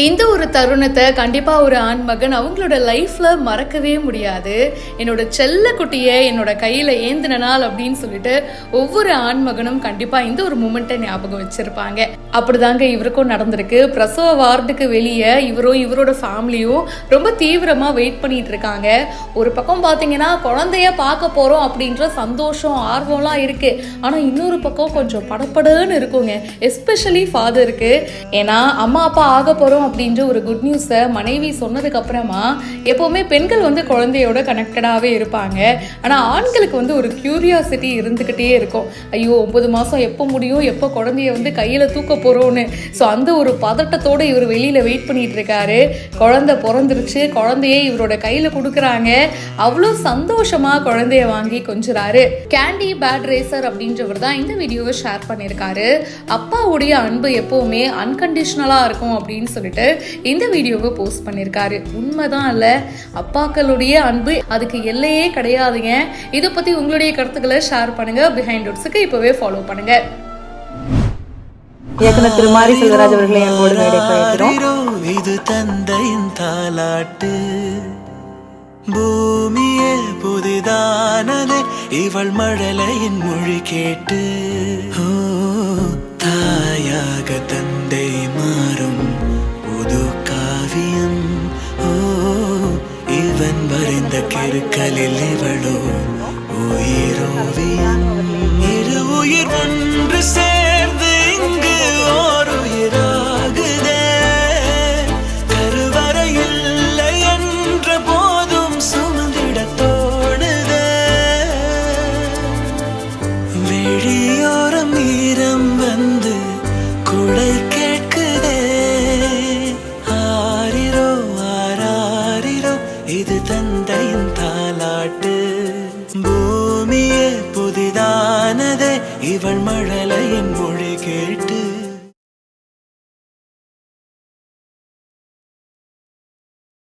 இந்த ஒரு தருணத்தை கண்டிப்பாக ஒரு ஆண் மகன் அவங்களோட லைஃப்பில் மறக்கவே முடியாது. என்னோட செல்ல குட்டியை என்னோட கையில் ஏந்தின நாள் அப்படின்னு சொல்லிட்டு ஒவ்வொரு ஆண் மகனும் கண்டிப்பாக இந்த ஒரு மூமெண்ட்டை ஞாபகம் வச்சுருப்பாங்க. அப்படிதாங்க இவருக்கும் நடந்திருக்கு. பிரசவ வார்டுக்கு வெளியே இவரும் இவரோட ஃபேமிலியும் ரொம்ப தீவிரமாக வெயிட் பண்ணிட்டு இருக்காங்க. ஒரு பக்கம் பார்த்தீங்கன்னா குழந்தைய பார்க்க போகிறோம் அப்படின்ற சந்தோஷம் ஆர்வம்லாம் இருக்குது. ஆனால் இன்னொரு பக்கம் கொஞ்சம் படப்படன்னு இருக்குங்க, எஸ்பெஷலி ஃபாதருக்கு. ஏன்னா அம்மா அப்பா ஆக போகிறோம் அப்படின்ற ஒரு குட் நியூஸை மனைவி சொன்னதுக்கு அப்புறமா எப்போவுமே பெண்கள் வந்து குழந்தையோட கனெக்டடாகவே இருப்பாங்க. ஆனால் ஆண்களுக்கு வந்து ஒரு கியூரியாசிட்டி இருந்துக்கிட்டே இருக்கும். ஐயோ 9 மாதம் எப்போ முடியும், எப்போ குழந்தைய வந்து கையில் தூக்க போகிறோன்னு. ஸோ அந்த ஒரு பதட்டத்தோடு இவர் வெளியில் வெயிட் பண்ணிட்டு இருக்காரு. குழந்தை பிறந்துருச்சு, குழந்தையே இவரோட கையில் கொடுக்குறாங்க. அவ்வளோ சந்தோஷமாக குழந்தைய வாங்கி கொஞ்சுறாரு. கேண்டி பேட் ரேசர் அப்படின்றவர் தான் இந்த வீடியோவை ஷேர் பண்ணியிருக்காரு. அப்பாவுடைய அன்பு எப்போவுமே அன்கண்டிஷனலாக இருக்கும் அப்படின்னு சொல்லிட்டு இந்த வீடியோவை போஸ்ட் பண்ணியிருக்காரு. உண்மைதான் இல்ல, அப்பாக்களுடைய அன்பு அதுக்கு எல்லையே கிடையாதுங்க. இதை பத்தி உங்களுடைய கருத்துக்களை ஷேர் பண்ணுங்க. பிஹைண்ட் வுட்ஸ்க்கு இப்பவே ஃபாலோ பண்ணுங்க. இயக்குனர் திரு மாரி செல்வராஜ் அவர்களை அன்போடு மேடைக்கு. இது தந்தையின் தாலாட்டு, பூமியே புதிதானதே இவள் மழலையின் மொழி கேட்டு. தாயாக தந்தை மாறும் புது காவியம். இவன் வரைந்த கிருக்கலில் இவளோ உயிரோவியம். இரு உயிர் ஒன்று சேர்ந்து இங்கு ஓர் உயிராகுதே. கருவறை இல்லை என்ற போதும் சுமந்திட தோணுதே. வெளியோரம் ஈரம் வந்து குடை கேட்குதே. ஆரிரோ ஆராரிரோ இது தந்தையின் தாலாட்டு, பூமியே புதிதானதே இவள் மழலையின் மொழி கேட்டு.